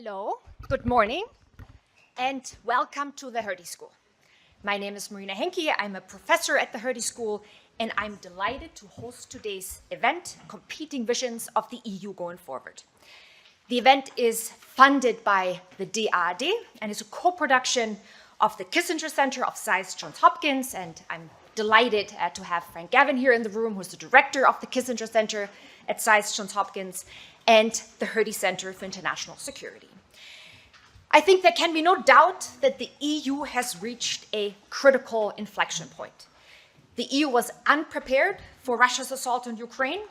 Hello, good morning, and welcome to the Hertie School. My name is Marina Henke. I'm a professor at the Hertie School, and I'm delighted to host today's event, Competing Visions of the EU Going Forward. The event is funded by the DAAD and is a co-production of the Kissinger Center of SAIS Johns Hopkins, and I'm delighted to have Frank Gavin here in the room, who's the director of the Kissinger Center at SAIS Johns Hopkins, and the Hertie Center for International Security. I think there can be no doubt that the EU has reached a critical inflection point. The EU was unprepared for Russia's assault on Ukraine.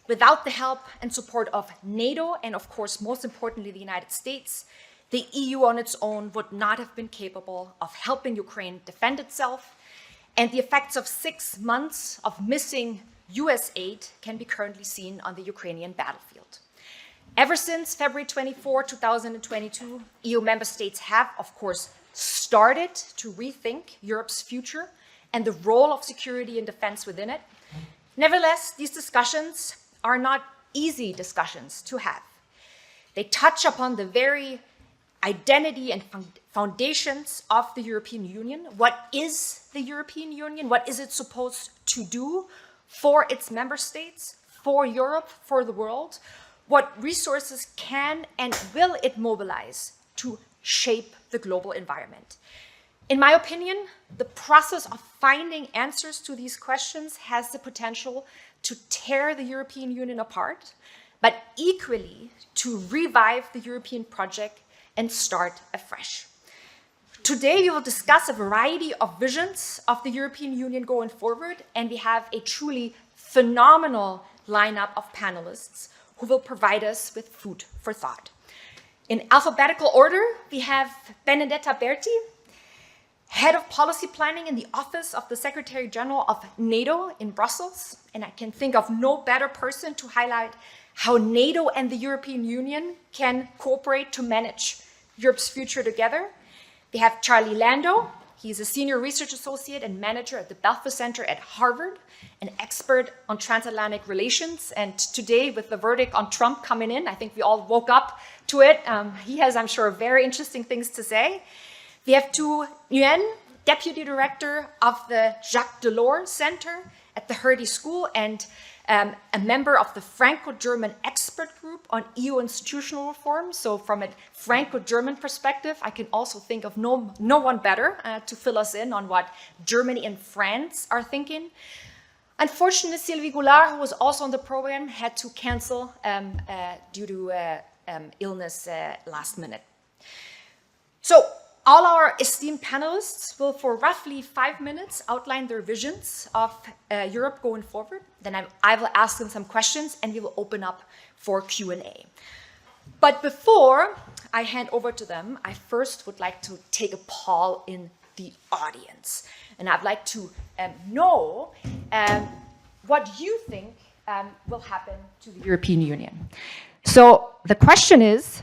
Without the help and support of NATO, and of course, most importantly, the United States, the EU on its own would not have been capable of helping Ukraine defend itself. And the effects of 6 months of missing US aid can be currently seen on the Ukrainian battlefield. Ever since February 24, 2022, EU member states have, of course, started to rethink Europe's future and the role of security and defense within it. Nevertheless, these discussions are not easy discussions to have. They touch upon the very identity and foundations of the European Union. What is the European Union? What is it supposed to do for its member states, for Europe, for the world? What resources can and will it mobilize to shape the global environment? In my opinion, the process of finding answers to these questions has the potential to tear the European Union apart, but equally to revive the European project and start afresh. Today, we will discuss a variety of visions of the European Union going forward, and we have a truly phenomenal lineup of panelists who will provide us with food for thought. In alphabetical order, we have Benedetta Berti, Head of Policy Planning in the Office of the Secretary General of NATO in Brussels. And I can think of no better person to highlight how NATO and the European Union can cooperate to manage Europe's future together. We have Charles Landow. He's a senior research associate and manager at the Belfer Center at Harvard, an expert on transatlantic relations. And today, with the verdict on Trump coming in, I think we all woke up to it. He has, I'm sure, very interesting things to say. We have Thu Nguyen, deputy director of the Jacques Delors Centre at the Hertie School and a member of the Franco-German expert group on EU institutional reform. So from a Franco-German perspective, I can also think of no one better to fill us in on what Germany and France are thinking. Unfortunately, Sylvie Goulart, who was also on the program, had to cancel due to illness last minute. So all our esteemed panelists will, for roughly 5 minutes, outline their visions of Europe going forward. Then I will ask them some questions, and we will open up for Q&A. But before I hand over to them, I first would like to take a poll in the audience. And I'd like to know what you think will happen to the European Union. So the question is,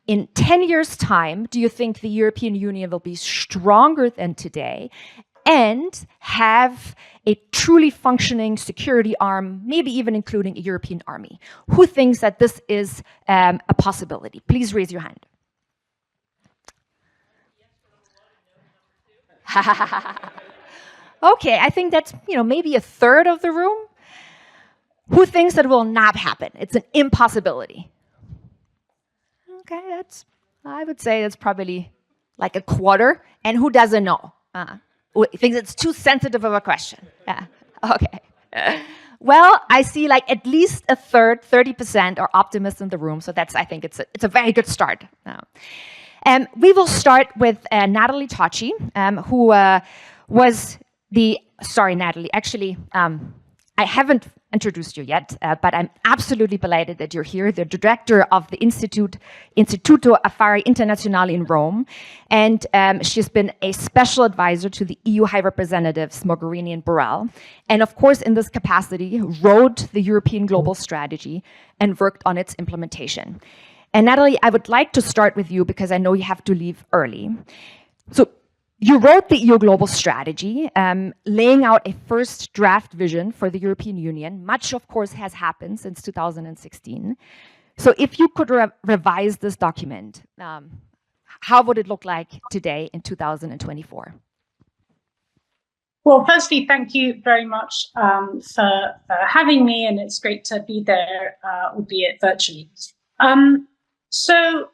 in 10 years' time, do you think the European Union will be stronger than today and have a truly functioning security arm, maybe even including a European army? Who thinks that this is a possibility? Please raise your hand. Okay, I think that's maybe a third of the room. Who thinks that will not happen? It's an impossibility. Okay, I would say that's probably like a quarter. And who doesn't know? Who thinks it's too sensitive of a question? Yeah, okay. Well, I see like at least a third, 30% are optimists in the room. So I think it's a very good start. We will start with Natalie Tocci, who was sorry, Natalie, actually, I haven't introduced you yet, but I'm absolutely delighted that you're here. The director of the Istituto Affari Internazionali in Rome, and she's been a special advisor to the EU High Representatives Mogherini and Borrell, and of course in this capacity wrote the European Global Strategy and worked on its implementation. And Natalie, I would like to start with you because I know you have to leave early. So you wrote the EU Global Strategy, laying out a first draft vision for the European Union. Much, of course, has happened since 2016. So if you could revise this document, how would it look like today in 2024? Well, firstly, thank you very much for having me, and it's great to be there, albeit virtually. So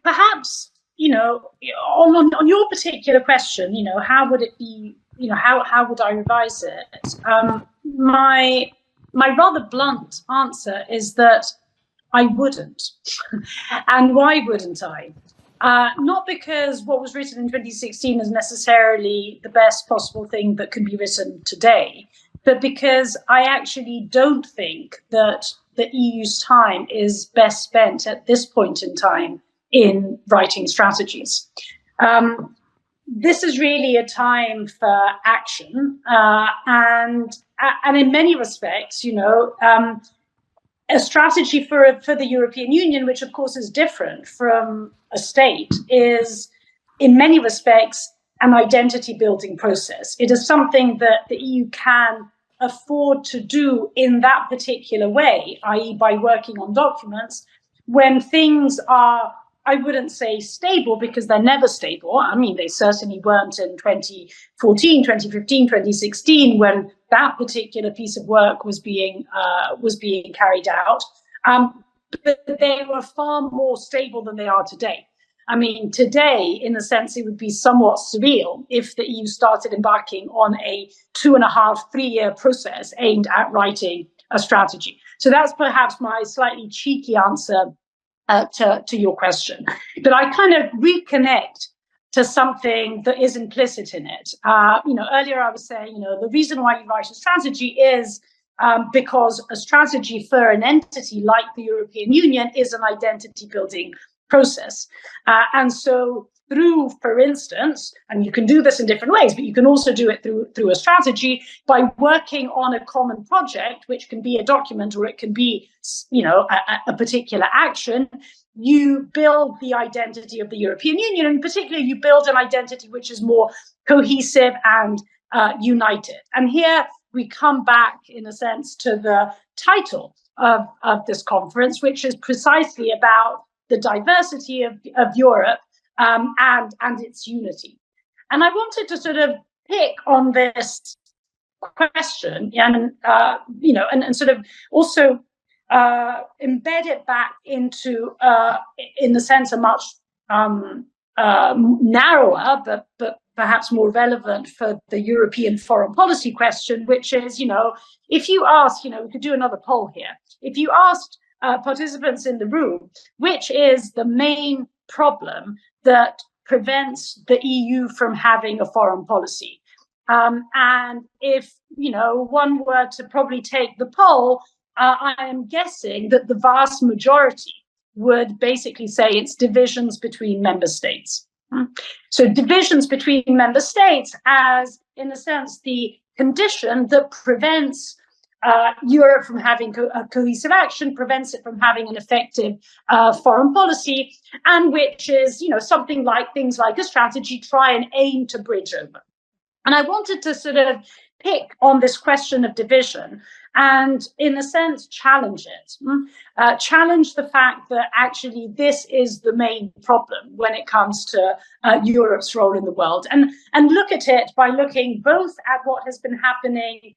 perhaps, on your particular question, how would it be, how would I revise it? My rather blunt answer is that I wouldn't. And why wouldn't I? Not because what was written in 2016 is necessarily the best possible thing that can be written today, but because I actually don't think that the EU's time is best spent at this point in time in writing strategies. This is really a time for action, and in many respects, a strategy for the European Union, which of course is different from a state, is in many respects an identity building process. It is something that the EU can afford to do in that particular way, i.e. by working on documents when things are, I wouldn't say stable because they're never stable. I mean, they certainly weren't in 2014, 2015, 2016 when that particular piece of work was being carried out. But they were far more stable than they are today. I mean, today, in a sense, it would be somewhat surreal if the EU started embarking on a 2.5, 3-year process aimed at writing a strategy. So that's perhaps my slightly cheeky answer to your question. But I kind of reconnect to something that is implicit in it. Earlier I was saying, the reason why you write a strategy is because a strategy for an entity like the European Union is an identity building process. And so through, for instance, and you can do this in different ways, but you can also do it through a strategy by working on a common project, which can be a document or it can be, a particular action. You build the identity of the European Union, and particularly you build an identity which is more cohesive and united. And here we come back, in a sense, to the title of this conference, which is precisely about the diversity of Europe and its unity. And I wanted to sort of pick on this question and, and sort of also embed it back into, in a sense, a much narrower, but perhaps more relevant for the European foreign policy question, which is, if you ask, we could do another poll here. If you asked participants in the room, which is the main problem that prevents the EU from having a foreign policy? And if, one were to probably take the poll, I am guessing that the vast majority would basically say it's divisions between member states. So divisions between member states as, in a sense, the condition that prevents Europe from having a cohesive action, prevents it from having an effective foreign policy, and which is, something like things like a strategy try and aim to bridge over. And I wanted to sort of pick on this question of division and, in a sense, challenge it. Challenge the fact that actually this is the main problem when it comes to Europe's role in the world. And look at it by looking both at what has been happening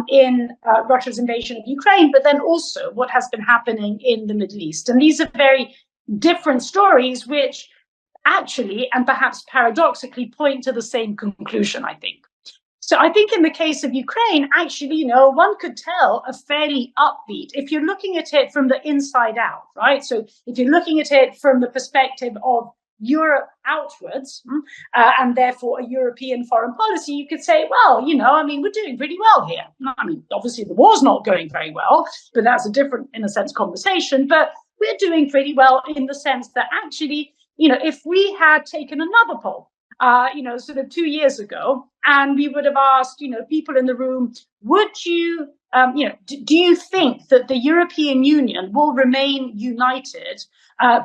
in Russia's invasion of Ukraine, but then also what has been happening in the Middle East. And these are very different stories which actually, and perhaps paradoxically, point to the same conclusion, I think. So I think in the case of Ukraine, actually, one could tell a fairly upbeat, if you're looking at it from the inside out, right? So if you're looking at it from the perspective of Europe outwards, and therefore a European foreign policy, you could say, well, we're doing pretty well here. I mean, obviously the war's not going very well, but that's a different, in a sense, conversation. But we're doing pretty well in the sense that actually, if we had taken another poll, sort of 2 years ago, and we would have asked, people in the room, would you, do you think that the European Union will remain united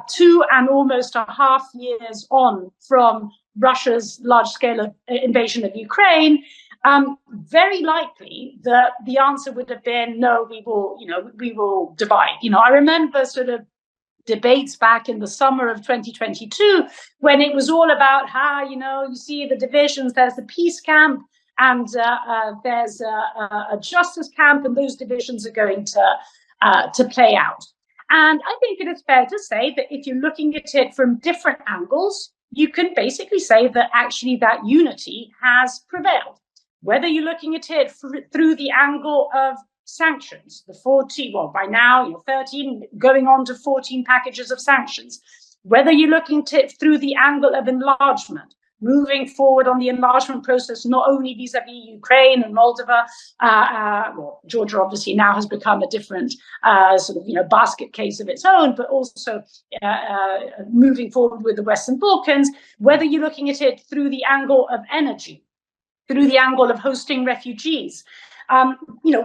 2 and almost a half years on from Russia's large-scale invasion of Ukraine? Very likely that the answer would have been, no, we will divide. I remember sort of debates back in the summer of 2022, when it was all about how, you see the divisions, there's the peace camp and there's a justice camp, and those divisions are going to play out. And I think it is fair to say that if you're looking at it from different angles, you can basically say that actually that unity has prevailed. Whether you're looking at it through the angle of sanctions, the 14, well, by now, 13 going on to 14 packages of sanctions, whether you're looking at it through the angle of enlargement, moving forward on the enlargement process, not only vis-a-vis Ukraine and Moldova, well, Georgia obviously now has become a different basket case of its own, but also moving forward with the Western Balkans, whether you're looking at it through the angle of energy, through the angle of hosting refugees,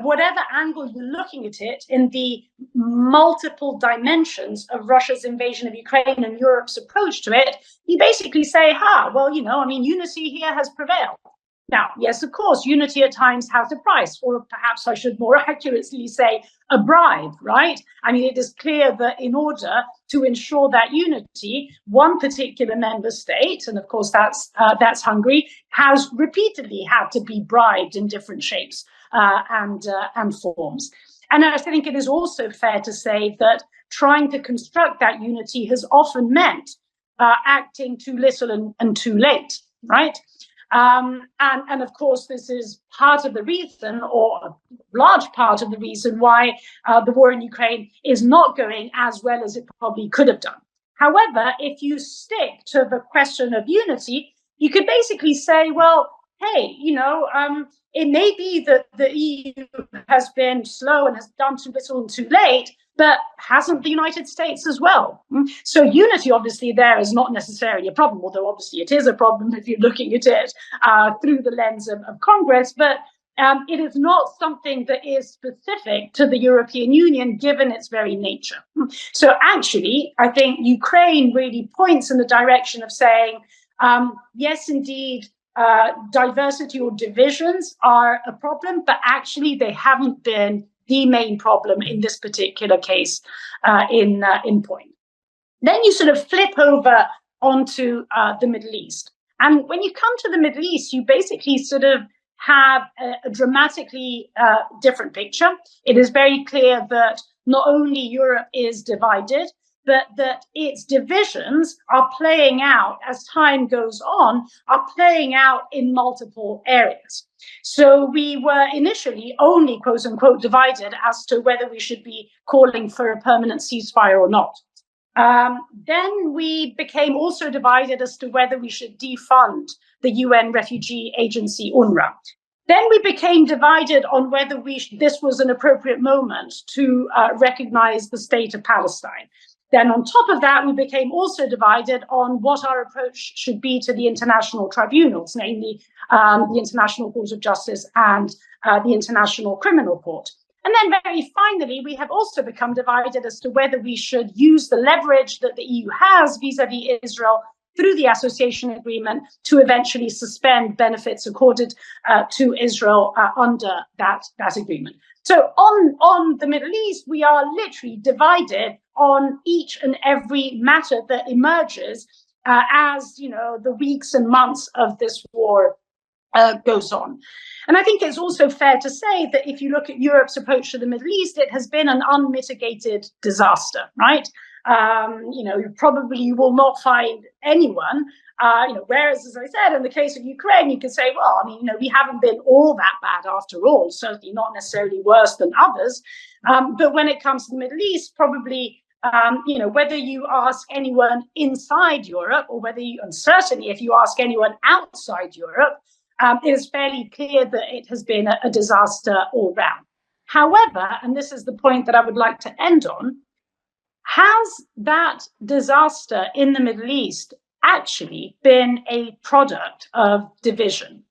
whatever angle you're looking at it in the multiple dimensions of Russia's invasion of Ukraine and Europe's approach to it, you basically say, unity here has prevailed. Now, yes, of course, unity at times has a price, or perhaps I should more accurately say a bribe, right? I mean, it is clear that in order to ensure that unity, one particular member state, and of course that's Hungary, has repeatedly had to be bribed in different shapes and forms. And I think it is also fair to say that trying to construct that unity has often meant acting too little and too late, right? And of course, this is part of the reason, or a large part of the reason, why the war in Ukraine is not going as well as it probably could have done. However, if you stick to the question of unity, you could basically say, well, hey, it may be that the EU has been slow and has done too little and too late, but hasn't the United States as well? So unity, obviously, there is not necessarily a problem, although obviously it is a problem if you're looking at it through the lens of Congress, but it is not something that is specific to the European Union, given its very nature. So actually, I think Ukraine really points in the direction of saying, yes, indeed, diversity or divisions are a problem, but actually they haven't been the main problem in this particular case in point. Then you sort of flip over onto the Middle East. And when you come to the Middle East, you basically sort of have a dramatically different picture. It is very clear that not only Europe is divided, but that its divisions are playing out as time goes on, are playing out in multiple areas. So we were initially only, quote unquote, divided as to whether we should be calling for a permanent ceasefire or not. Then we became also divided as to whether we should defund the UN refugee agency, UNRWA. Then we became divided on whether this was an appropriate moment to recognize the state of Palestine. Then on top of that, we became also divided on what our approach should be to the international tribunals, namely the International Court of Justice and the International Criminal Court. And then very finally, we have also become divided as to whether we should use the leverage that the EU has vis-a-vis Israel through the association agreement to eventually suspend benefits accorded to Israel under that agreement. So on the Middle East, we are literally divided on each and every matter that emerges as the weeks and months of this war goes on. And I think it's also fair to say that if you look at Europe's approach to the Middle East, it has been an unmitigated disaster, right? You will not find anyone, whereas, as I said, in the case of Ukraine, you can say, well, we haven't been all that bad after all, certainly not necessarily worse than others. But when it comes to the Middle East, probably, whether you ask anyone inside Europe or and certainly if you ask anyone outside Europe, it is fairly clear that it has been a disaster all round. However, and this is the point that I would like to end on, has that disaster in the Middle East actually been a product of division?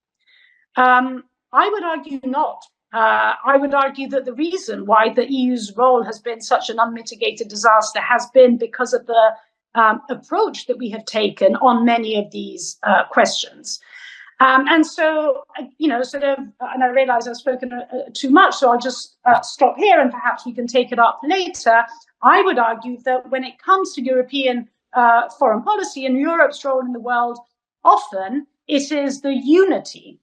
I would argue not. I would argue that the reason why the EU's role has been such an unmitigated disaster has been because of the approach that we have taken on many of these questions. And so, sort of, and I realize I've spoken too much, so I'll just stop here and perhaps we can take it up later. I would argue that when it comes to European foreign policy and Europe's role in the world, often it is the unity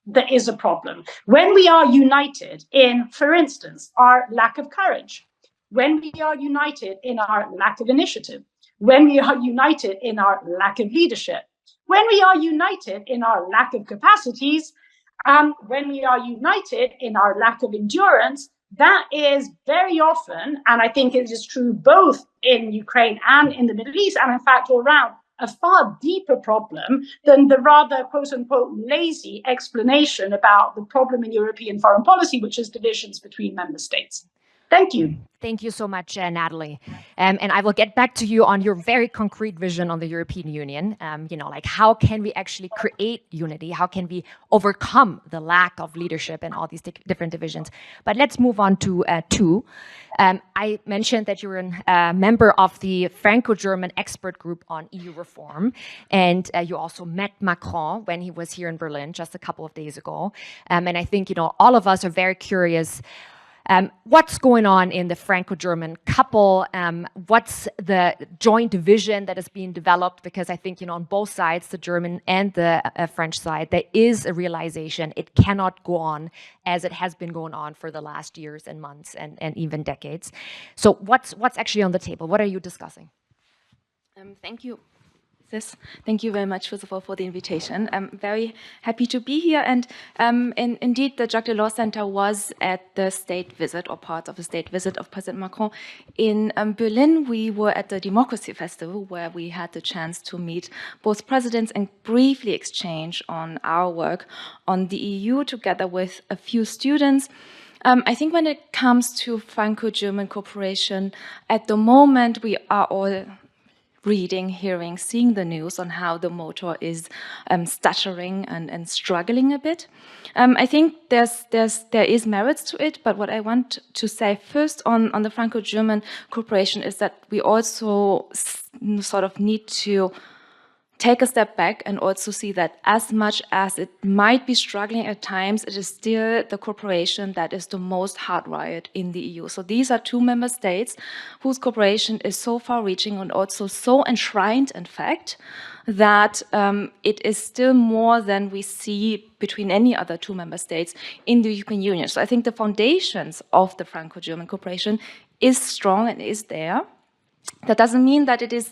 that is a problem. When we are united in, for instance, our lack of courage, when we are united in our lack of initiative, when we are united in our lack of leadership, when we are united in our lack of capacities, when we are united in our lack of endurance, that is very often, and I think it is true both in Ukraine and in the Middle East, and in fact all around, a far deeper problem than the rather quote unquote lazy explanation about the problem in European foreign policy, which is divisions between member states. Thank you. Thank you so much, Natalie. And I will get back to you on your very concrete vision on the European Union. Like how can we actually create unity? How can we overcome the lack of leadership and all these different divisions? But let's move on to Thu. I mentioned that you're a member of the Franco-German expert group on EU reform. And you also met Macron when he was here in Berlin just a couple of days ago. And I think, all of us are very curious. What's going on in the Franco-German couple? What's the joint vision that is being developed? Because I think, on both sides, the German and the French side, there is a realization it cannot go on as it has been going on for the last years and months and even decades. So what's actually on the table? What are you discussing? Thank you. Thank you very much, first of all, for the invitation. I'm very happy to be here. And indeed, the Jacques Delors Centre was at the state visit, or part of the state visit of President Macron. In Berlin, we were at the Democracy Festival, where we had the chance to meet both presidents and briefly exchange on our work on the EU, together with a few students. I think when it comes to Franco-German cooperation, at the moment, we are all reading, hearing, seeing the news on how the motor is stuttering and struggling a bit. I think there is merits to it, but what I want to say first on the Franco-German cooperation is that we also sort of need to take a step back and also see that as much as it might be struggling at times, it is still the cooperation that is the most hardwired in the EU. So these are two member states whose cooperation is so far-reaching and also so enshrined, in fact, that it is still more than we see between any other two member states in the European Union. So I think the foundations of the Franco-German cooperation is strong and is there. That doesn't mean that it is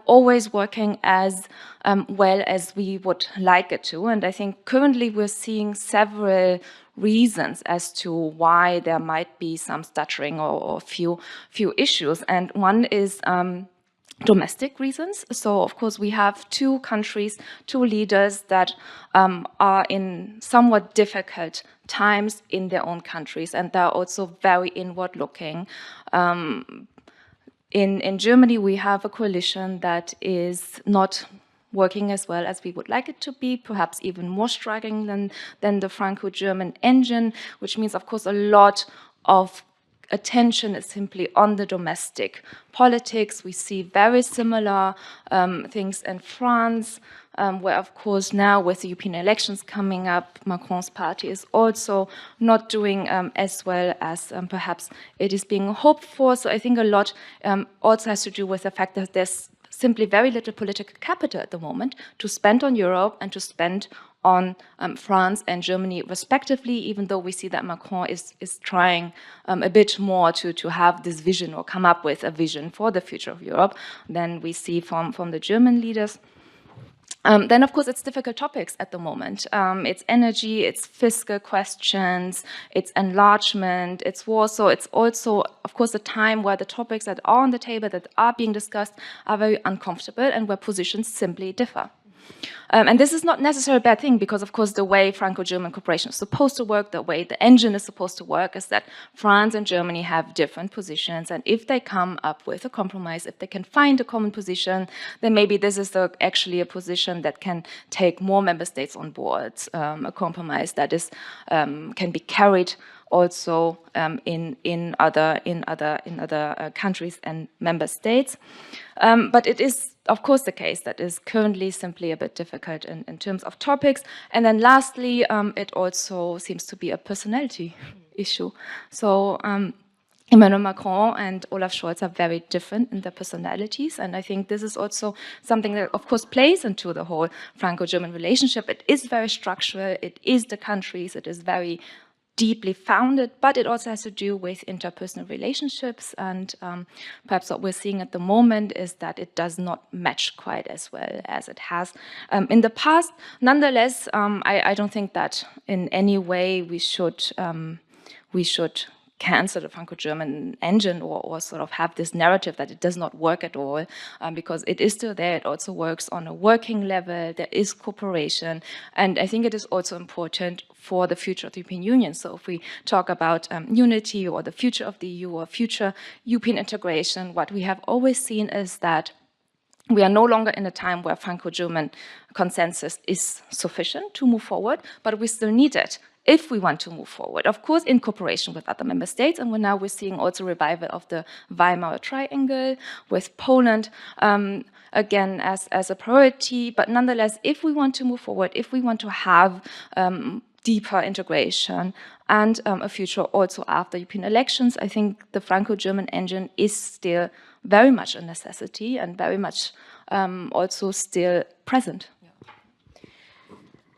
always working as well as we would like it to. And I think currently we're seeing several reasons as to why there might be some stuttering or few issues. And one is domestic reasons. So, of course, we have two countries, two leaders that are in somewhat difficult times in their own countries, and they're also very inward-looking. In Germany, we have a coalition that is not working as well as we would like it to be, perhaps even more struggling than the Franco-German engine, which means, of course, a lot of attention is simply on the domestic politics. We see very similar things in France, where, of course, now with the European elections coming up, Macron's party is also not doing as well as perhaps it is being hoped for. So I think a lot also has to do with the fact that there's simply very little political capital at the moment to spend on Europe and to spend on France and Germany respectively, even though we see that Macron is trying a bit more to have this vision or come up with a vision for the future of Europe than we see from the German leaders. Then, of course, it's difficult topics at the moment. It's energy, it's fiscal questions, it's enlargement, it's war. So it's also, of course, a time where the topics that are on the table, that are being discussed, are very uncomfortable and where positions simply differ. And this is not necessarily a bad thing because, of course, the way Franco-German cooperation is supposed to work, the way the engine is supposed to work is that France and Germany have different positions. And if they come up with a compromise, if they can find a common position, then maybe this is actually a position that can take more member states on board, a compromise that is can be carried also in other countries and member states. But it is, of course, the case that is currently simply a bit difficult in terms of topics. And then lastly, it also seems to be a personality issue. So Emmanuel Macron and Olaf Scholz are very different in their personalities, and I think this is also something that, of course, plays into the whole Franco-German relationship. It is very structural, it is the countries, it is very deeply founded, but it also has to do with interpersonal relationships, and perhaps what we're seeing at the moment is that it does not match quite as well as it has in the past. Nonetheless, I don't think that in any way we should cancel the Franco-German engine or sort of have this narrative that it does not work at all, because it is still there. It also works on a working level. There is cooperation. And I think it is also important for the future of the European Union. So if we talk about unity or the future of the EU or future European integration, what we have always seen is that we are no longer in a time where Franco-German consensus is sufficient to move forward, but we still need it if we want to move forward, of course, in cooperation with other member states. And we're seeing also revival of the Weimar Triangle with Poland, again, as a priority. But nonetheless, if we want to move forward, if we want to have deeper integration and a future also after European elections, I think the Franco-German engine is still very much a necessity and very much also still present.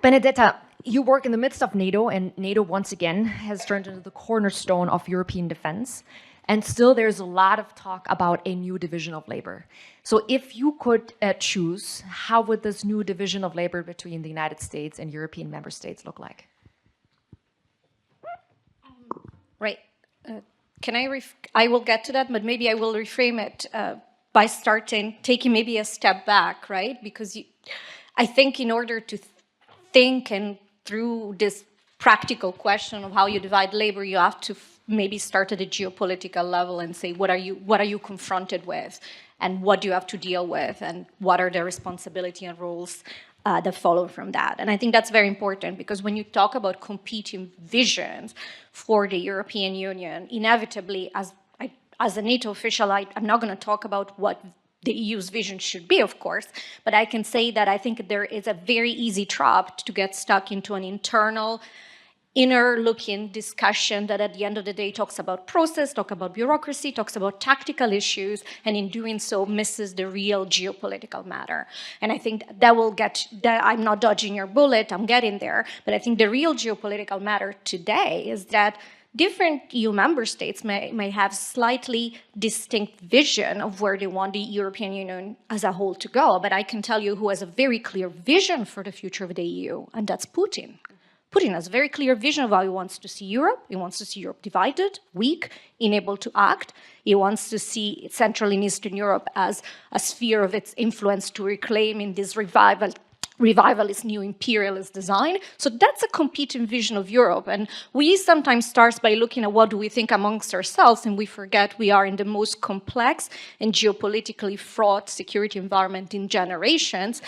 Benedetta, you work in the midst of NATO, and NATO once again has turned into the cornerstone of European defense. And still there's a lot of talk about a new division of labor. So if you could choose, how would this new division of labor between the United States and European member states look like? Right. I will get to that, but maybe I will reframe it by taking maybe a step back, right? Because I think in order to think and through this practical question of how you divide labor, you have to maybe start at a geopolitical level and say, what are you confronted with, and what do you have to deal with, and what are the responsibility and roles that follow from that. And I think that's very important, because when you talk about competing visions for the European Union, inevitably, as a NATO official, I'm not going to talk about what the EU's vision should be, of course, but I can say that I think there is a very easy trap to get stuck into an internal, inner-looking discussion that at the end of the day talks about process, talks about bureaucracy, talks about tactical issues, and in doing so misses the real geopolitical matter. And I think that I'm not dodging your bullet, I'm getting there, but I think the real geopolitical matter today is that different EU member states may have slightly distinct vision of where they want the European Union as a whole to go. But I can tell you who has a very clear vision for the future of the EU, and that's Putin. Putin has a very clear vision of how he wants to see Europe. He wants to see Europe divided, weak, unable to act. He wants to see Central and Eastern Europe as a sphere of its influence to reclaim in this revivalist new imperialist design. So that's a competing vision of Europe. And we sometimes start by looking at what do we think amongst ourselves, and we forget we are in the most complex and geopolitically fraught security environment in generations.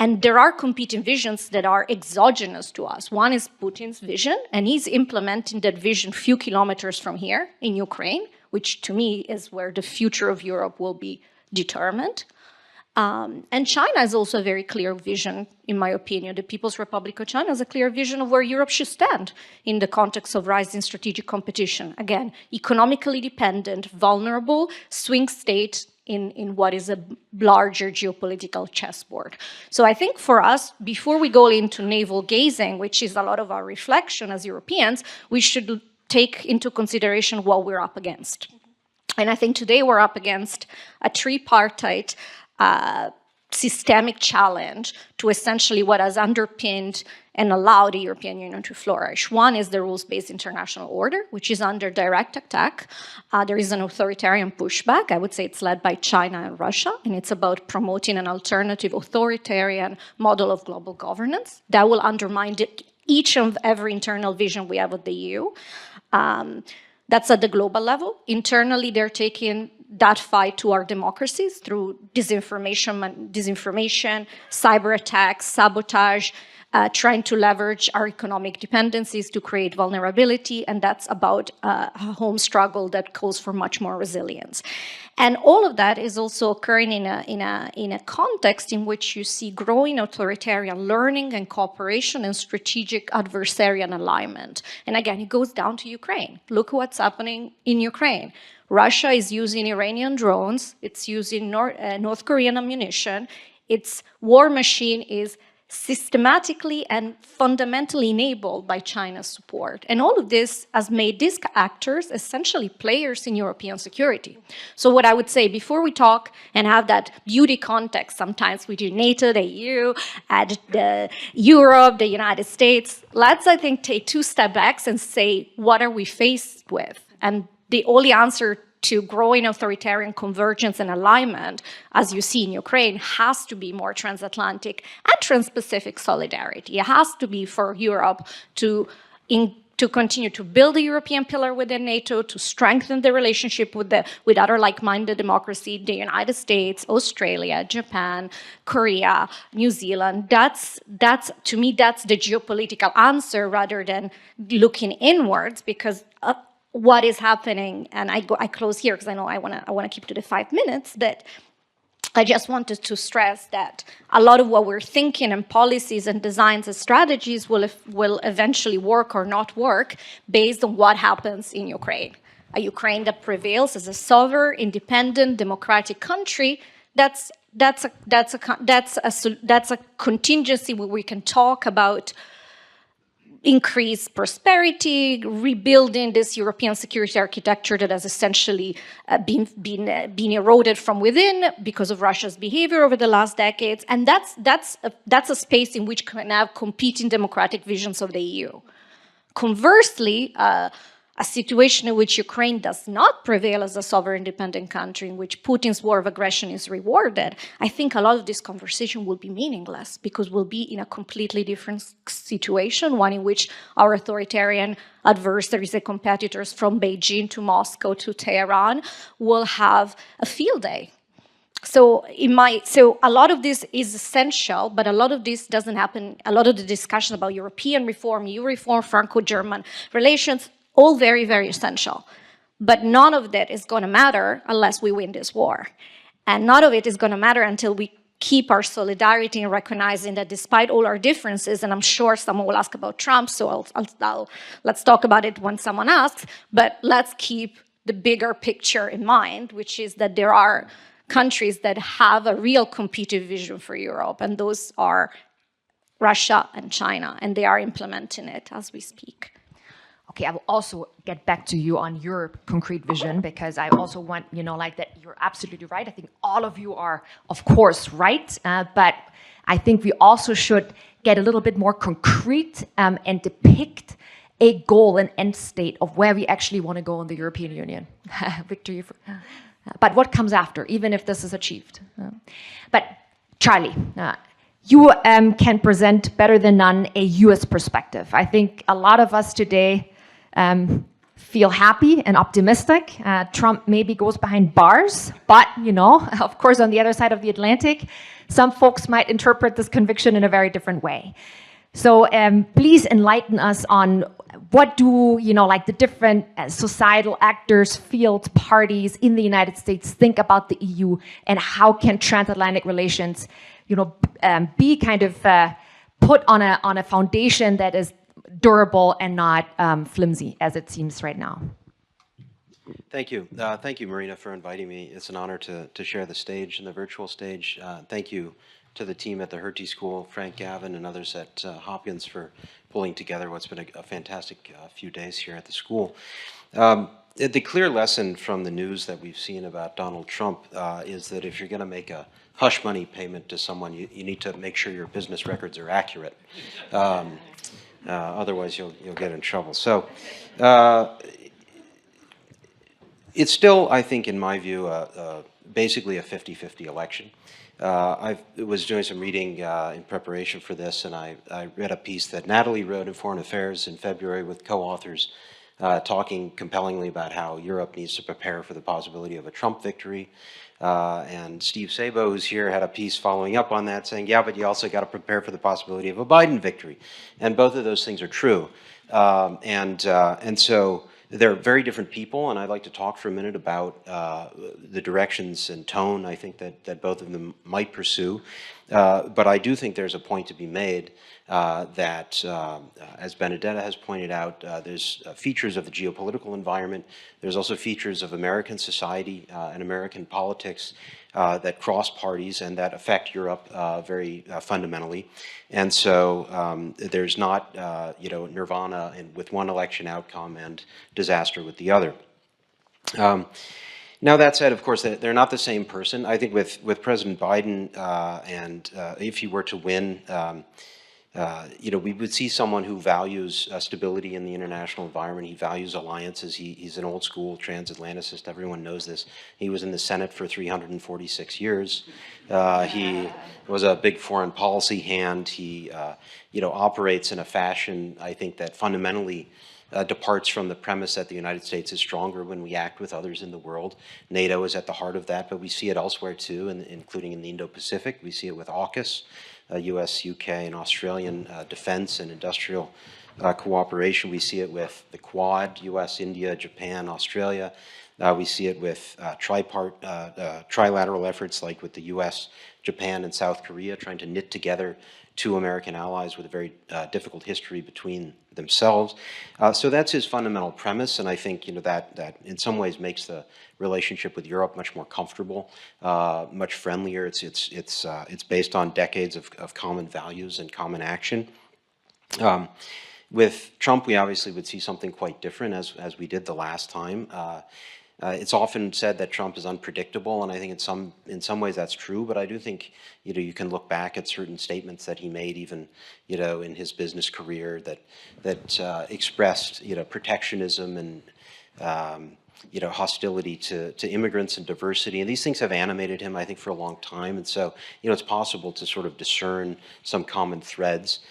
And there are competing visions that are exogenous to us. One is Putin's vision, and he's implementing that vision a few kilometers from here in Ukraine, which to me is where the future of Europe will be determined. And China has also a very clear vision, in my opinion. The People's Republic of China has a clear vision of where Europe should stand in the context of rising strategic competition. Again, economically dependent, vulnerable, swing state in what is a larger geopolitical chessboard. So I think for us, before we go into navel gazing, which is a lot of our reflection as Europeans, we should take into consideration what we're up against. And I think today we're up against a tripartite systemic challenge to essentially what has underpinned and allowed the European Union to flourish. One is the rules-based international order, which is under direct attack. There is an authoritarian pushback. I would say it's led by China and Russia, and it's about promoting an alternative authoritarian model of global governance that will undermine each and every internal vision we have of the EU. That's at the global level. Internally, they're taking that fight to our democracies through disinformation, cyber attacks, sabotage, trying to leverage our economic dependencies to create vulnerability, and that's about a home struggle that calls for much more resilience. And all of that is also occurring in a context in which you see growing authoritarian learning and cooperation and strategic adversarial alignment. And again, it goes down to Ukraine. Look what's happening in Ukraine. Russia is using Iranian drones. It's using North Korean ammunition. Its war machine is systematically and fundamentally enabled by China's support. And all of this has made these actors essentially players in European security. So what I would say, before we talk and have that beauty context, sometimes we do NATO, the EU, the Europe, the United States, let's, I think, take 2 step backs and say, what are we faced with? And the only answer to growing authoritarian convergence and alignment, as you see in Ukraine, has to be more transatlantic and trans-Pacific solidarity. It has to be for Europe to continue to build a European pillar within NATO, to strengthen the relationship with other like-minded democracies, the United States, Australia, Japan, Korea, New Zealand. That's to me, that's the geopolitical answer rather than looking inwards, because what is happening, and I close here because I know I want to keep to the 5 minutes, but I just wanted to stress that a lot of what we're thinking and policies and designs and strategies will eventually work or not work based on what happens in Ukraine. A Ukraine that prevails as a sovereign, independent, democratic country. That's a contingency where we can talk about increased prosperity, rebuilding this European security architecture that has essentially been eroded from within because of Russia's behavior over the last decades. And that's a space in which can have competing democratic visions of the EU. Conversely, a situation in which Ukraine does not prevail as a sovereign independent country, in which Putin's war of aggression is rewarded, I think a lot of this conversation will be meaningless, because we'll be in a completely different situation, one in which our authoritarian adversaries and competitors from Beijing to Moscow to Tehran will have a field day. So a lot of this is essential, but a lot of this doesn't happen. A lot of the discussion about European reform, EU reform, Franco-German relations, all very, very essential. But none of that is going to matter unless we win this war. And none of it is going to matter until we keep our solidarity and recognizing that despite all our differences, and I'm sure someone will ask about Trump, so let's talk about it when someone asks, but let's keep the bigger picture in mind, which is that there are countries that have a real competitive vision for Europe, and those are Russia and China, and they are implementing it as we speak. Okay, I will also get back to you on your concrete vision, because I also want, that you're absolutely right. I think all of you are, of course, right. But I think we also should get a little bit more concrete and depict a goal, an end state of where we actually want to go in the European Union. Victor, but what comes after, even if this is achieved? But Charlie, you can present better than none a US perspective. I think a lot of us today feel happy and optimistic. Trump maybe goes behind bars, but, of course, on the other side of the Atlantic, some folks might interpret this conviction in a very different way. So please enlighten us on what do, the different societal actors, field parties in the United States think about the EU, and how can transatlantic relations, be kind of put on a foundation that is durable and not flimsy, as it seems right now. Thank you. Thank you, Marina, for inviting me. It's an honor to share the stage and the virtual stage. Thank you to the team at the Hertie School, Frank Gavin and others at Hopkins for pulling together what's been a fantastic few days here at the school. The clear lesson from the news that we've seen about Donald Trump is that if you're going to make a hush money payment to someone, you need to make sure your business records are accurate. Otherwise, you'll get in trouble. So it's still, I think, in my view, basically a 50-50 election. I was doing some reading in preparation for this, and I read a piece that Natalie wrote in Foreign Affairs in February with co-authors talking compellingly about how Europe needs to prepare for the possibility of a Trump victory. And Steve Sabo, who's here, had a piece following up on that saying, yeah, but you also got to prepare for the possibility of a Biden victory. And both of those things are true. And so they're very different people, and I'd like to talk for a minute about the directions and tone I think that both of them might pursue. But I do think there's a point to be made that, as Benedetta has pointed out, there's features of the geopolitical environment. There's also features of American society and American politics that cross parties and that affect Europe very fundamentally. And so there's not, nirvana with one election outcome and disaster with the other. Now, that said, of course, they're not the same person. I think with President Biden, and if he were to win, we would see someone who values stability in the international environment. He values alliances. He's an old school transatlanticist. Everyone knows this. He was in the Senate for 346 years. He was a big foreign policy hand. He, operates in a fashion, I think, that fundamentally departs from the premise that the United States is stronger when we act with others in the world. NATO is at the heart of that, but we see it elsewhere too, including in the Indo-Pacific. We see it with AUKUS, US, UK, and Australian defense and industrial cooperation. We see it with the Quad, US, India, Japan, Australia. We see it with trilateral efforts like with the US, Japan, and South Korea, trying to knit together two American allies with a very difficult history between themselves. So that's his fundamental premise, and I think that in some ways makes the relationship with Europe much more comfortable, much friendlier. It's based on decades of common values and common action. With Trump, we obviously would see something quite different, as we did the last time. It's often said that Trump is unpredictable, and I think in some ways that's true. But I do think you can look back at certain statements that he made, even in his business career, that expressed protectionism and hostility to immigrants and diversity, and these things have animated him, I think, for a long time. And so it's possible to sort of discern some common threads.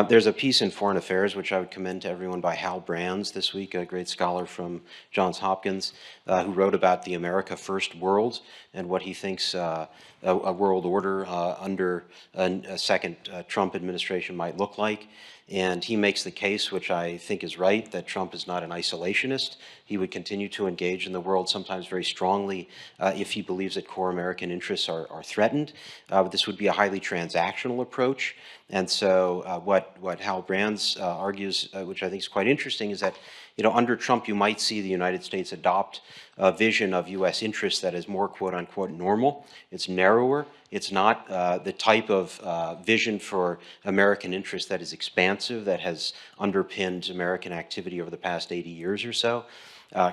There's a piece in Foreign Affairs, which I would commend to everyone, by Hal Brands this week, a great scholar from Johns Hopkins, who wrote about the America First world and what he thinks a world order under a second Trump administration might look like. And he makes the case, which I think is right, that Trump is not an isolationist. He would continue to engage in the world, sometimes very strongly, if he believes that core American interests are threatened. But this would be a highly transactional approach. And so what Hal Brands argues, which I think is quite interesting, is that under Trump, you might see the United States adopt a vision of U.S. interests that is more quote-unquote normal. It's narrower. It's not the type of vision for American interests that is expansive, that has underpinned American activity over the past 80 years or so.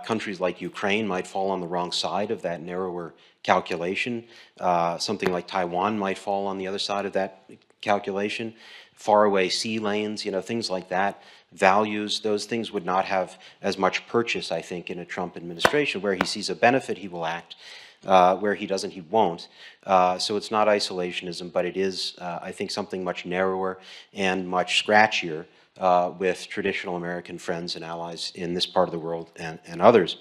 Countries like Ukraine might fall on the wrong side of that narrower calculation. Something like Taiwan might fall on the other side of that calculation. Faraway sea lanes, things like that. Values, those things would not have as much purchase, I think, in a Trump administration. Where he sees a benefit, he will act. Where he doesn't, he won't. So it's not isolationism, but it is, I think, something much narrower and much scratchier with traditional American friends and allies in this part of the world and others.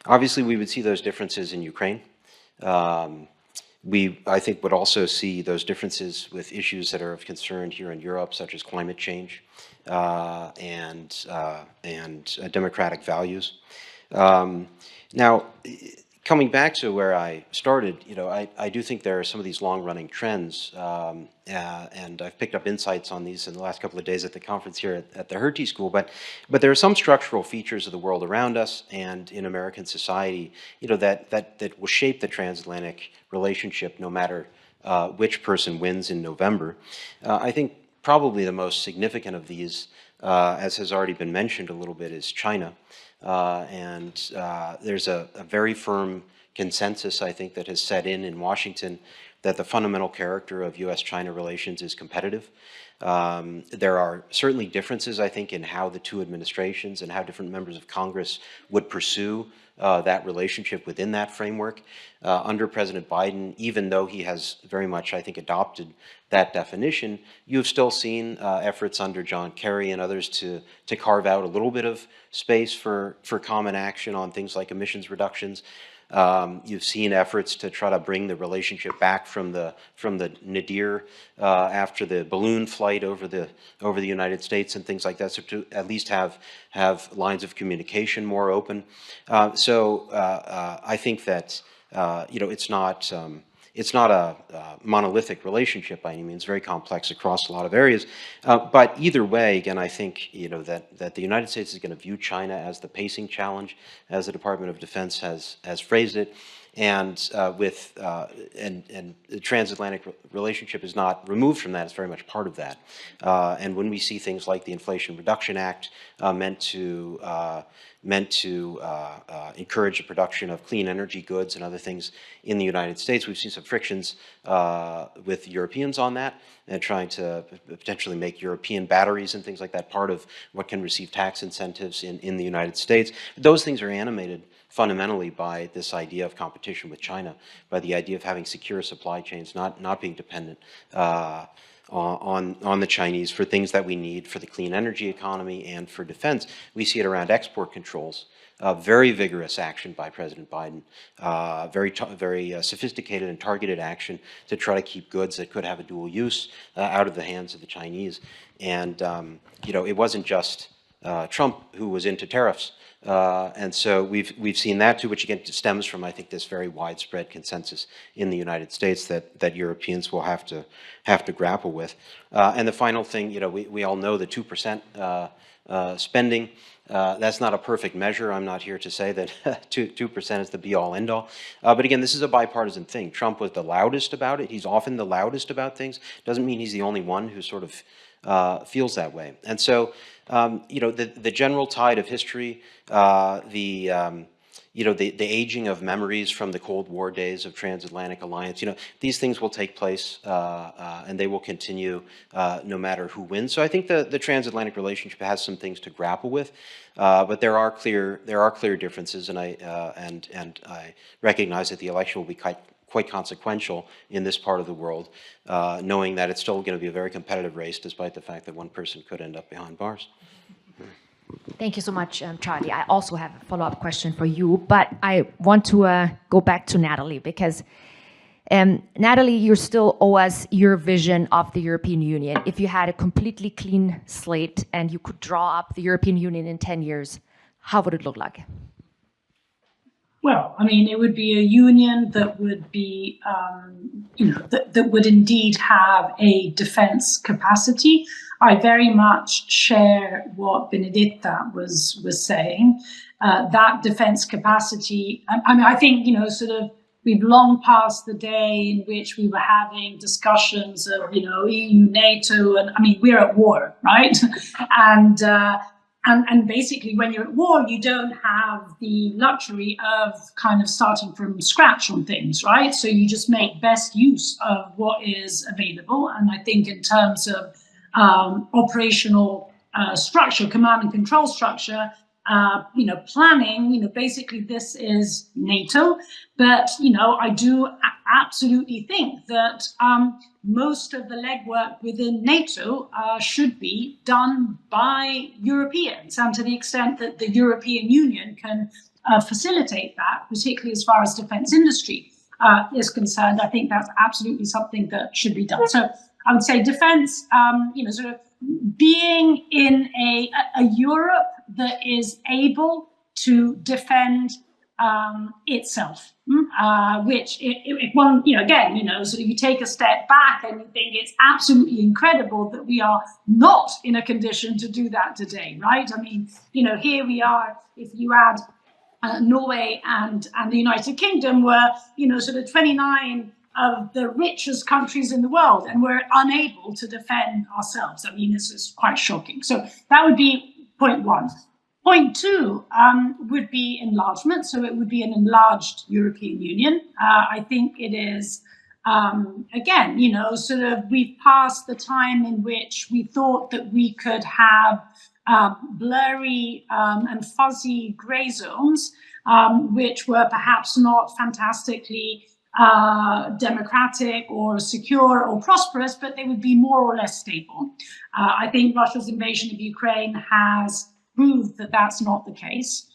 Obviously, we would see those differences in Ukraine. We, I think, would also see those differences with issues that are of concern here in Europe, such as climate change and democratic values. Now, coming back to where I started, I do think there are some of these long-running trends, and I've picked up insights on these in the last couple of days at the conference here at the Hertie School. But there are some structural features of the world around us and in American society, that will shape the transatlantic relationship, no matter which person wins in November. I think probably the most significant of these, as has already been mentioned a little bit, is China. And there's a very firm consensus, I think, that has set in Washington that the fundamental character of U.S.-China relations is competitive. There are certainly differences, I think, in how the two administrations and how different members of Congress would pursue that relationship within that framework. Under President Biden, even though he has very much, I think, adopted that definition, you've still seen efforts under John Kerry and others to carve out a little bit of space for common action on things like emissions reductions. You've seen efforts to try to bring the relationship back from the nadir after the balloon flight over the United States and things like that, so to at least have lines of communication more open. I think that it's not a monolithic relationship by any means, very complex across a lot of areas. But either way, again, I think that the United States is going to view China as the pacing challenge, as the Department of Defense has phrased it, and the transatlantic relationship is not removed from that; it's very much part of that. And when we see things like the Inflation Reduction Act meant to encourage the production of clean energy goods and other things in the United States, we've seen some frictions with Europeans on that, and trying to potentially make European batteries and things like that part of what can receive tax incentives in the United States. Those things are animated fundamentally by this idea of competition with China, by the idea of having secure supply chains, not being dependent on the Chinese for things that we need for the clean energy economy and for defense. We see it around export controls. Very vigorous action by President Biden, very sophisticated and targeted action to try to keep goods that could have a dual use out of the hands of the Chinese. And it wasn't just Trump who was into tariffs. And so we've seen that too, which again stems from, I think, this very widespread consensus in the United States that Europeans will have to grapple with. And the final thing, we all know the 2% spending. That's not a perfect measure. I'm not here to say that 2% is the be-all, end-all. But again, this is a bipartisan thing. Trump was the loudest about it. He's often the loudest about things. Doesn't mean he's the only one who sort of feels that way. And so, the general tide of history, the aging of memories from the Cold War days of transatlantic alliance, these things will take place and they will continue no matter who wins. So I think the transatlantic relationship has some things to grapple with, but there are clear differences, and I recognize that the election will be quite consequential in this part of the world, knowing that it's still going to be a very competitive race, despite the fact that one person could end up behind bars. Thank you so much, Charlie. I also have a follow-up question for you, but I want to go back to Natalie, because Natalie, you still owe us your vision of the European Union. If you had a completely clean slate and you could draw up the European Union in 10 years, how would it look like? Well, I mean, it would be a union that would be, that would indeed have a defense capacity. I very much share what Benedetta was saying. That defense capacity, I mean, I think, we've long passed the day in which we were having discussions of, EU, NATO, and I mean, we're at war, right? And basically, when you're at war, you don't have the luxury of kind of starting from scratch on things, right? So you just make best use of what is available. And I think in terms of operational structure, command and control structure, planning, basically this is NATO. But, I do absolutely think that most of the legwork within NATO should be done by Europeans. And to the extent that the European Union can facilitate that, particularly as far as defense industry is concerned, I think that's absolutely something that should be done. So I would say defense, sort of being in a Europe that is able to defend itself, which if one, so you take a step back and you think it's absolutely incredible that we are not in a condition to do that today, right? I mean, here we are, if you add Norway and the United Kingdom were, sort of 29 of the richest countries in the world, and we're unable to defend ourselves. I mean, this is quite shocking. So that would be point one. Point two would be enlargement. So it would be an enlarged European Union. I think it is again, sort of we've passed the time in which we thought that we could have blurry and fuzzy gray zones, which were perhaps not fantastically democratic or secure or prosperous, but they would be more or less stable. I think Russia's invasion of Ukraine has proved that that's not the case.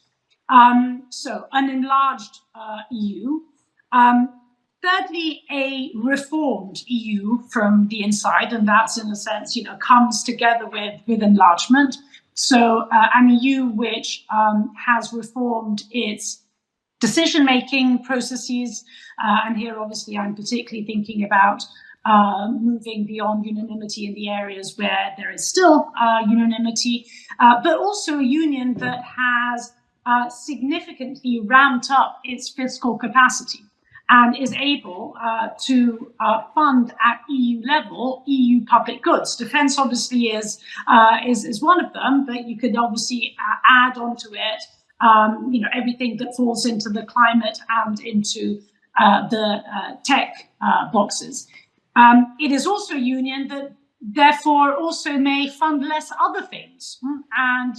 So an enlarged EU. Thirdly, a reformed EU from the inside, and that's in a sense, comes together with enlargement. So an EU which has reformed its decision-making processes, and here obviously I'm particularly thinking about moving beyond unanimity in the areas where there is still unanimity, but also a union that has significantly ramped up its fiscal capacity and is able to fund at EU level EU public goods. Defense obviously is one of them, but you could obviously add onto it everything that falls into the climate and into the tech boxes. It is also a union that therefore also may fund less other things. And,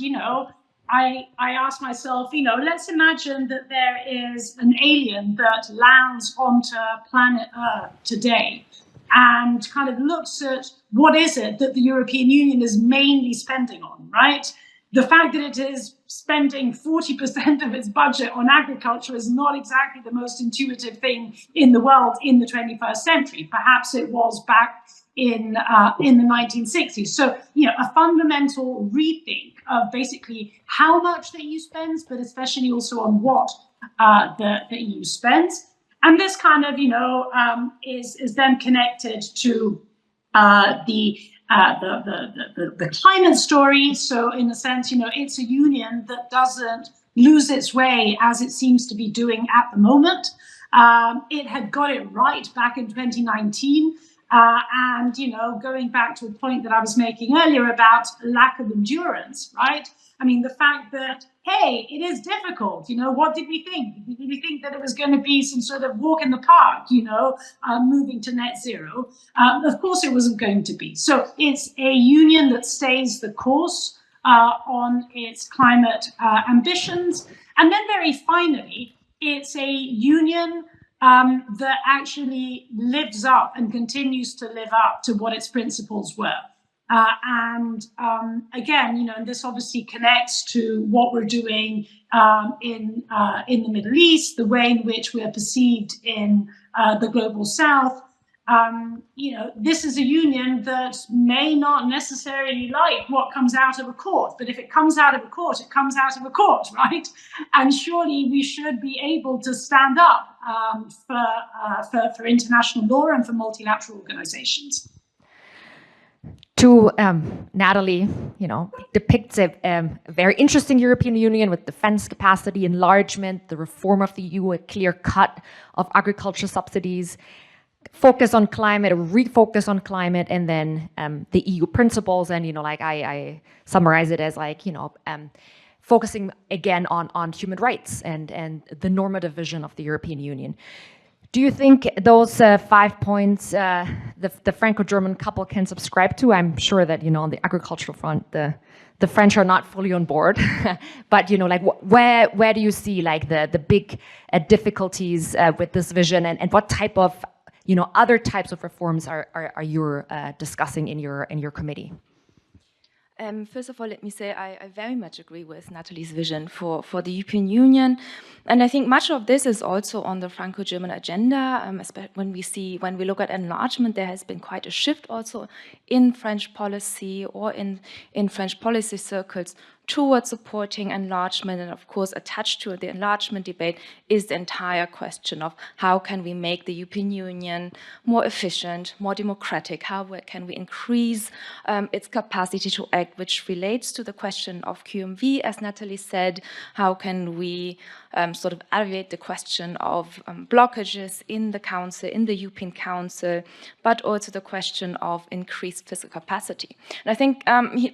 I ask myself, let's imagine that there is an alien that lands onto planet Earth today and kind of looks at what is it that the European Union is mainly spending on, right? The fact that it is spending 40% of its budget on agriculture is not exactly the most intuitive thing in the world in the 21st century. Perhaps it was back in the 1960s. So, a fundamental rethink of basically how much the EU spends, but especially also on what the EU spends. And this kind of, is then connected to the climate story. So in a sense, it's a union that doesn't lose its way as it seems to be doing at the moment. It had got it right back in 2019. And, going back to a point that I was making earlier about lack of endurance, right? I mean, the fact that, hey, it is difficult, what did we think? Did we think that it was going to be some sort of walk in the park, moving to net zero? Of course it wasn't going to be. So it's a union that stays the course on its climate ambitions. And then very finally, it's a union that actually lives up and continues to live up to what its principles were. And again, and this obviously connects to what we're doing in the Middle East, the way in which we are perceived in the global South. This is a union that may not necessarily like what comes out of a court, but if it comes out of a court, it comes out of a court, right? And surely we should be able to stand up for international law and for multilateral organizations. To Natalie, depicts a very interesting European Union with defense capacity, enlargement, the reform of the EU, a clear cut of agriculture subsidies, focus on climate, a refocus on climate, and then the EU principles. And, I summarize it as focusing again on human rights and the normative vision of the European Union. Do you think those 5 points the Franco-German couple can subscribe to? I'm sure that, on the agricultural front, the French are not fully on board. But, where do you see the big difficulties with this vision, and what type of other types of reforms are you discussing in your committee? First of all, let me say I very much agree with Nathalie's vision for the European Union. And I think much of this is also on the Franco-German agenda. When we look at enlargement, there has been quite a shift also in French policy or in French policy circles towards supporting enlargement. And of course, attached to the enlargement debate is the entire question of how can we make the European Union more efficient, more democratic? How can we increase its capacity to act, which relates to the question of QMV, as Nathalie said. How can we sort of alleviate the question of blockages in the Council, in the European Council, but also the question of increased fiscal capacity. And I think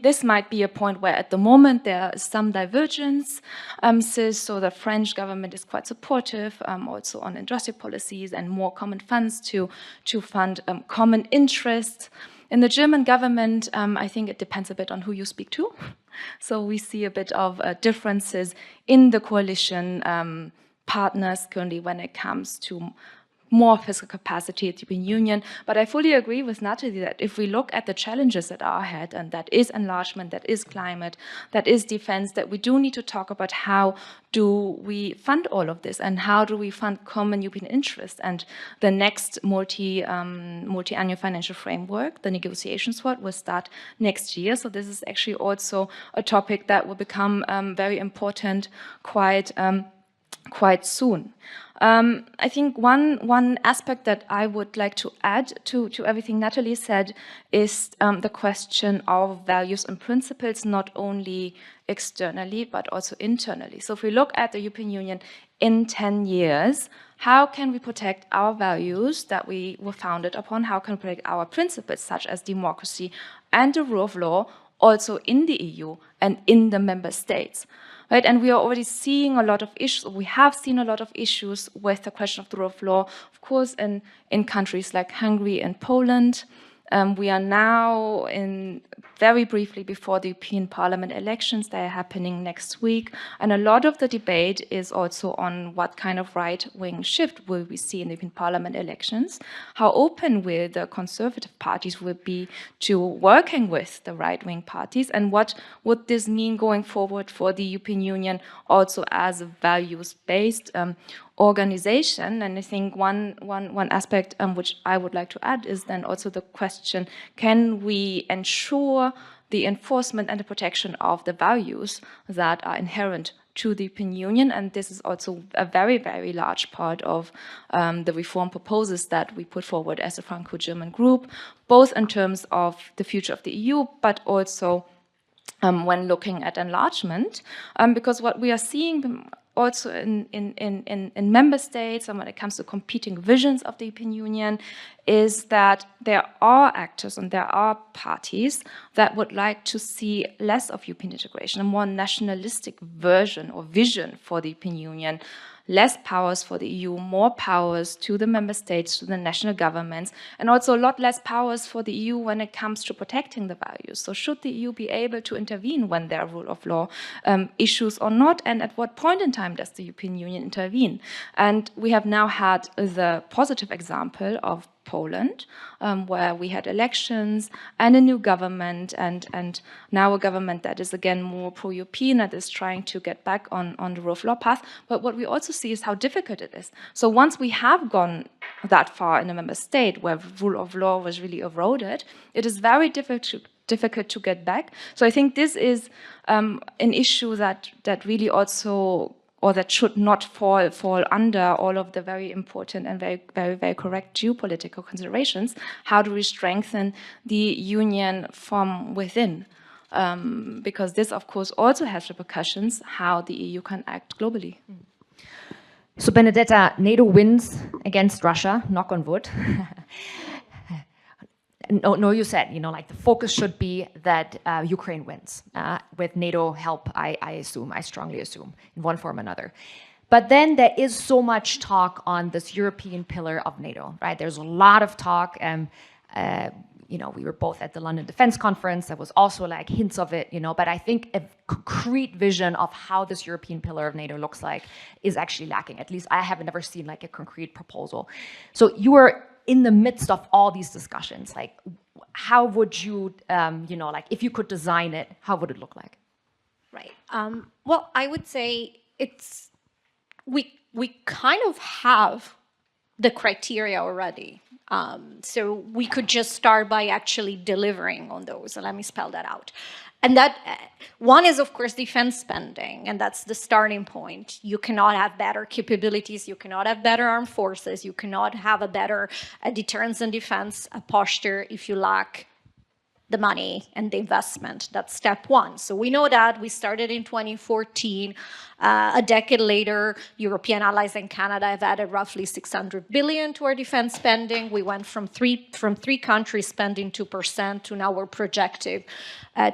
this might be a point where at the moment government, there is some divergence. So the French government is quite supportive, also on industrial policies and more common funds to fund common interests. In the German government, I think it depends a bit on who you speak to. So we see a bit of differences in the coalition partners currently when it comes to more fiscal capacity at the European Union. But I fully agree with Nathalie that if we look at the challenges that are ahead, and that is enlargement, that is climate, that is defense, that we do need to talk about how do we fund all of this and how do we fund common European interests. And the next multi-annual financial framework, the negotiations for it, will start next year. So this is actually also a topic that will become very important quite soon. I think one aspect that I would like to add to everything Nathalie said is the question of values and principles, not only externally, but also internally. So if we look at the European Union in 10 years, how can we protect our values that we were founded upon? How can we protect our principles, such as democracy and the rule of law, also in the EU and in the member states? Right, and we are already seeing a lot of issues. We have seen a lot of issues with the question of the rule of law, of course, in countries like Hungary and Poland. We are now very briefly before the European Parliament elections. They are happening next week. And a lot of the debate is also on what kind of right-wing shift will we see in the European Parliament elections, how open will the conservative parties will be to working with the right-wing parties, and what would this mean going forward for the European Union also as a values-based organization. And I think one aspect which I would like to add is then also the question, can we ensure the enforcement and the protection of the values that are inherent to the European Union? And this is also a very, very large part of the reform proposals that we put forward as a Franco-German group, both in terms of the future of the EU, but also when looking at enlargement, because what we are seeing also in member states, and when it comes to competing visions of the European Union, is that there are actors and there are parties that would like to see less of European integration, a more nationalistic version or vision for the European Union, less powers for the EU, more powers to the member states, to the national governments, and also a lot less powers for the EU when it comes to protecting the values. So should the EU be able to intervene when there are rule of law issues or not, and at what point in time does the European Union intervene? And we have now had the positive example of Poland, where we had elections and a new government, and now a government that is again more pro-European, that is trying to get back on the rule of law path. But what we also see is how difficult it is. So once we have gone that far in a member state where rule of law was really eroded, it is very difficult to get back. So I think this is an issue that really also, or that should not fall under all of the very important and very correct geopolitical considerations. How do we strengthen the union from within? Because this, of course, also has repercussions how the EU can act globally. So Benedetta, NATO wins against Russia, knock on wood. No, you said, like the focus should be that Ukraine wins with NATO help, I strongly assume, in one form or another. But then there is so much talk on this European pillar of NATO, right? There's a lot of talk. We were both at the London Defense Conference. There was also like hints of it, but I think a concrete vision of how this European pillar of NATO looks like is actually lacking. At least I have never seen like a concrete proposal. So you were in the midst of all these discussions, like how would you, like if you could design it, how would it look like? Right. Well, I would say we kind of have the criteria already. So we could just start by actually delivering on those. And let me spell that out. And that one is, of course, defense spending, and that's the starting point. You cannot have better capabilities. You cannot have better armed forces. You cannot have a better deterrence and defense posture if you lack the money and the investment. That's step one. So we know that we started in 2014. A decade later, European allies and Canada have added roughly 600 billion to our defense spending. We went from three countries spending 2% to now we're projected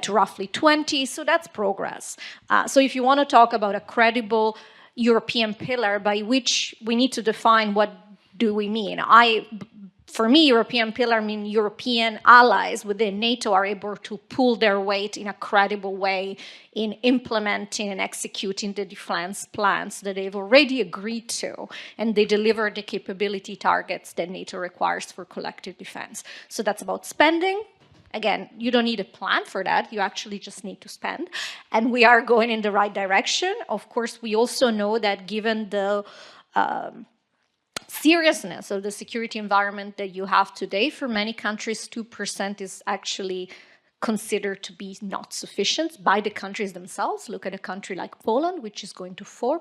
to roughly 20. So that's progress. So if you want to talk about a credible European pillar, by which we need to define what do we mean. For me, European pillar means European allies within NATO are able to pull their weight in a credible way in implementing and executing the defense plans that they've already agreed to, and they deliver the capability targets that NATO requires for collective defense. So that's about spending. Again, you don't need a plan for that. You actually just need to spend. And we are going in the right direction. Of course, we also know that given the seriousness of the security environment that you have today, for many countries, 2% is actually considered to be not sufficient by the countries themselves. Look at a country like Poland, which is going to 4%,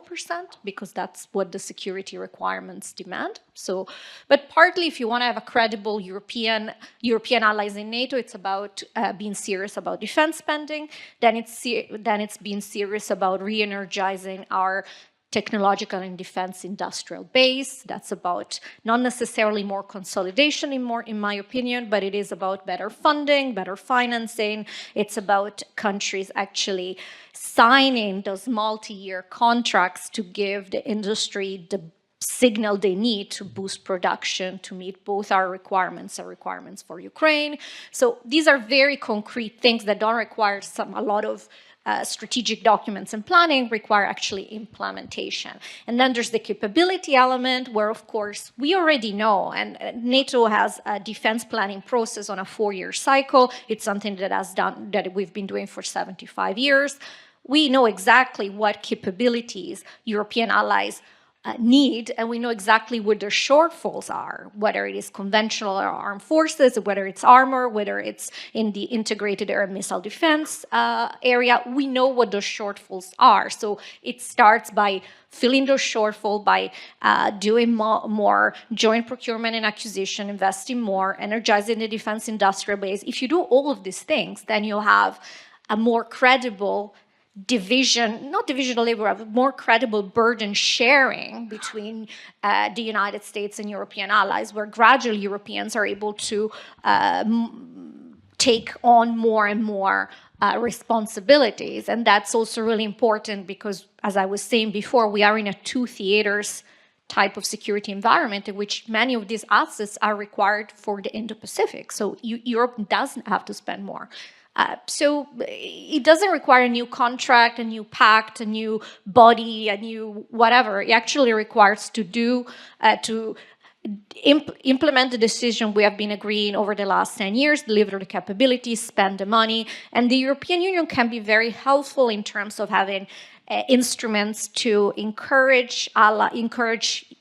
because that's what the security requirements demand. So, but partly if you want to have a credible European allies in NATO, it's about being serious about defense spending. Then it's being serious about re-energizing our technological and defense industrial base. That's about not necessarily more consolidation in my opinion, but it is about better funding, better financing. It's about countries actually signing those multi-year contracts to give the industry the signal they need to boost production, to meet both our requirements and requirements for Ukraine. So these are very concrete things that don't require a lot of strategic documents and planning, require actually implementation. And then there's the capability element where, of course, we already know, and NATO has a defense planning process on a 4-year cycle. It's something that we've been doing for 75 years. We know exactly what capabilities European allies need, and we know exactly what their shortfalls are, whether it is conventional or armed forces, whether it's armor, whether it's in the integrated air and missile defense area. We know what those shortfalls are. So it starts by filling those shortfalls by doing more joint procurement and acquisition, investing more, energizing the defense industrial base. If you do all of these things, then you'll have a more credible not division of labor, but more credible burden sharing between the United States and European allies, where gradually Europeans are able to take on more and more responsibilities. And that's also really important because, as I was saying before, we are in a two theaters type of security environment in which many of these assets are required for the Indo-Pacific. So Europe doesn't have to spend more. So it doesn't require a new contract, a new pact, a new body, a new whatever. It actually requires to implement the decision we have been agreeing over the last 10 years, deliver the capabilities, spend the money. And the European Union can be very helpful in terms of having instruments to encourage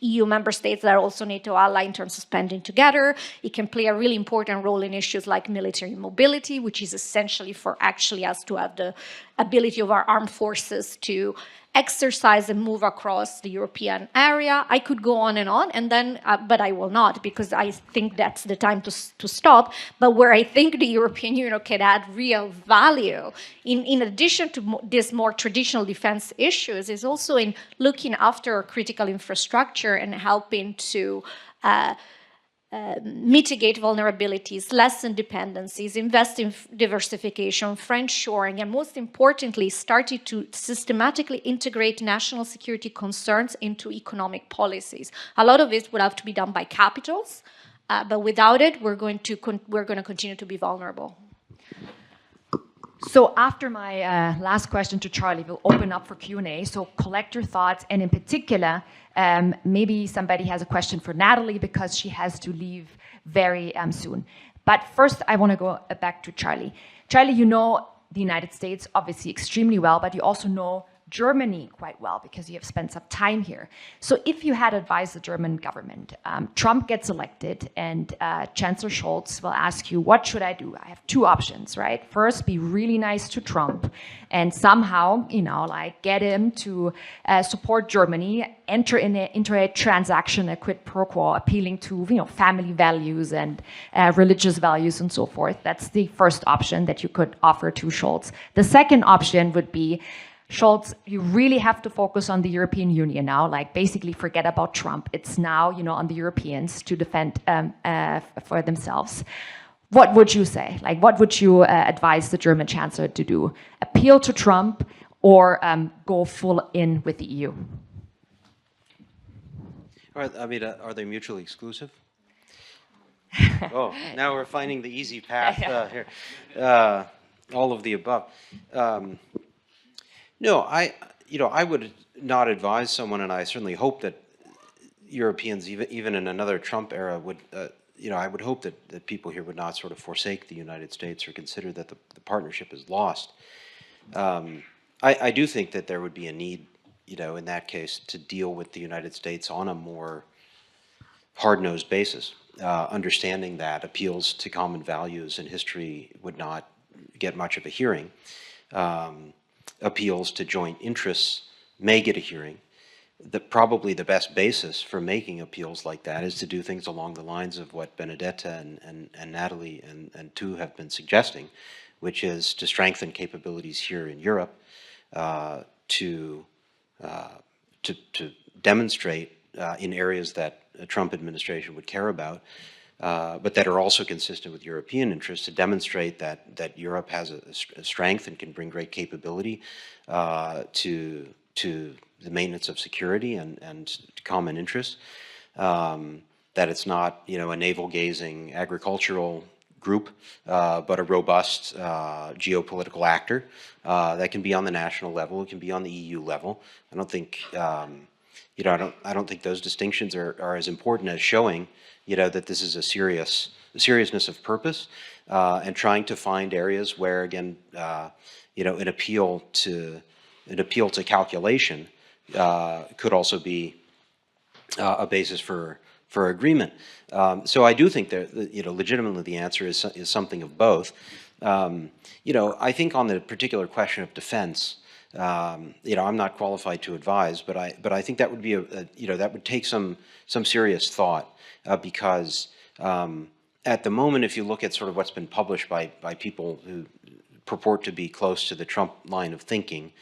EU member states that are also NATO ally in terms of spending together. It can play a really important role in issues like military mobility, which is essentially for actually us to have the ability of our armed forces to exercise and move across the European area. I could go on, and then, but I will not, because I think that's the time to stop. But where I think the European Union can add real value, in addition to these more traditional defense issues, is also in looking after critical infrastructure and helping to mitigate vulnerabilities, lessen dependencies, invest in diversification, friendshoring, and most importantly, started to systematically integrate national security concerns into economic policies. A lot of it would have to be done by capitals, but without it, we're going to continue to be vulnerable. So after my last question to Charlie, we'll open up for Q&A. So collect your thoughts, and in particular, maybe somebody has a question for Natalie because she has to leave very soon. But first, I want to go back to Charlie. Charlie, you know the United States obviously extremely well, but you also know Germany quite well because you have spent some time here. So if you had advised the German government, Trump gets elected and Chancellor Scholz will ask you, what should I do? I have two options, right? First, be really nice to Trump and somehow, like get him to support Germany, enter into a transaction, a quid pro quo, appealing to family values and religious values and so forth. That's the first option that you could offer to Scholz. The second option would be, Scholz, you really have to focus on the European Union now, like basically forget about Trump. It's now, on the Europeans to defend for themselves. What would you say? Like, what would you advise the German Chancellor to do? Appeal to Trump or go full in with the EU? Are they mutually exclusive? Oh, now we're finding the easy path here. All of the above. No, I would not advise someone, and I certainly hope that Europeans, even in another Trump era, would, I would hope that people here would not sort of forsake the United States or consider that the partnership is lost. I do think that there would be a need, in that case, to deal with the United States on a more hard-nosed basis, understanding that appeals to common values and history would not get much of a hearing. Appeals to joint interests may get a hearing. Probably the best basis for making appeals like that is to do things along the lines of what Benedetta and Natalie and Thu have been suggesting, which is to strengthen capabilities here in Europe, to demonstrate in areas that a Trump administration would care about, but that are also consistent with European interests, to demonstrate that Europe has a strength and can bring great capability to the maintenance of security and common interests, that it's not, a navel-gazing agricultural group, but a robust geopolitical actor that can be on the national level, it can be on the EU level. I don't think, I don't think those distinctions are as important as showing, that this is a seriousness of purpose, and trying to find areas where, again, an appeal to calculation could also be a basis for agreement. So I do think that, legitimately the answer is something of both. I think on the particular question of defense, I'm not qualified to advise, but I think that would be that would take some serious thought, because at the moment, if you look at sort of what's been published by people who purport to be close to the Trump line of thinking,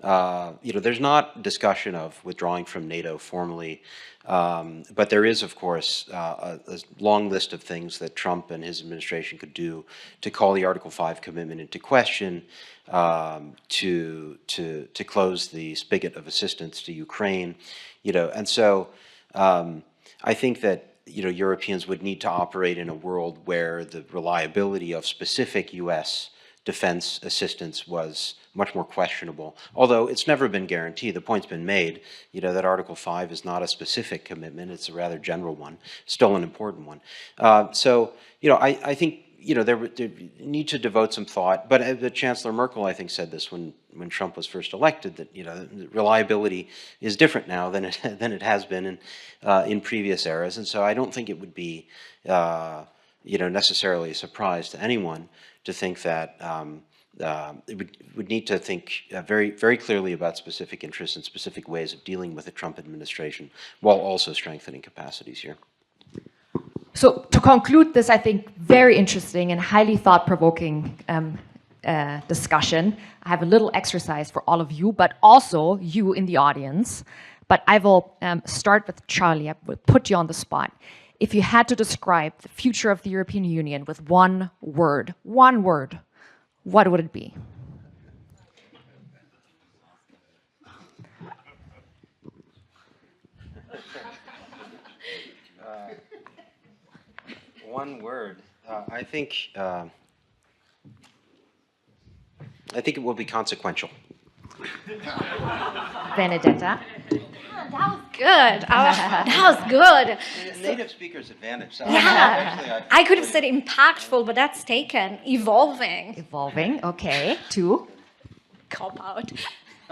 there's not discussion of withdrawing from NATO formally, but there is, of course, a long list of things that Trump and his administration could do to call the Article 5 commitment into question, to close the spigot of assistance to Ukraine, and so I think that Europeans would need to operate in a world where the reliability of specific U.S. defense assistance was much more questionable, although it's never been guaranteed. The point's been made, that Article 5 is not a specific commitment, it's a rather general one, still an important one. So, I think, there need to devote some thought, but Chancellor Merkel, I think, said this when Trump was first elected, that, reliability is different now than it has been in previous eras, and so I don't think it would be, necessarily a surprise to anyone to think that it would need to think very, very clearly about specific interests and specific ways of dealing with the Trump administration, while also strengthening capacities here. So to conclude this, I think, very interesting and highly thought-provoking discussion, I have a little exercise for all of you, but also you in the audience. But I will start with Charlie. I will put you on the spot. If you had to describe the future of the European Union with one word, what would it be? One word. I think it will be consequential. Benedetta? That was good. That was good. Native speaker's advantage. So Yeah. actually, I could have said impactful, but that's taken. Evolving. Evolving, okay. Two. Cop out.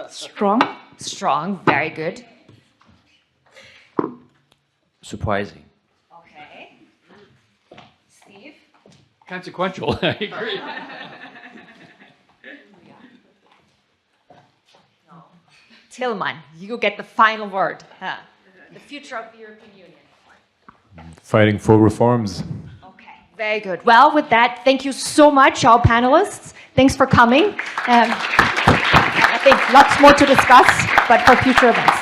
Strong. Strong, very good. Surprising. Okay. Steve? Consequential. I agree. Tillman, you get the final word. Huh. The future of the European Union. Fighting for reforms. Okay, very good. Well, with that, thank you so much, all panelists. Thanks for coming. I think lots more to discuss, but for future events.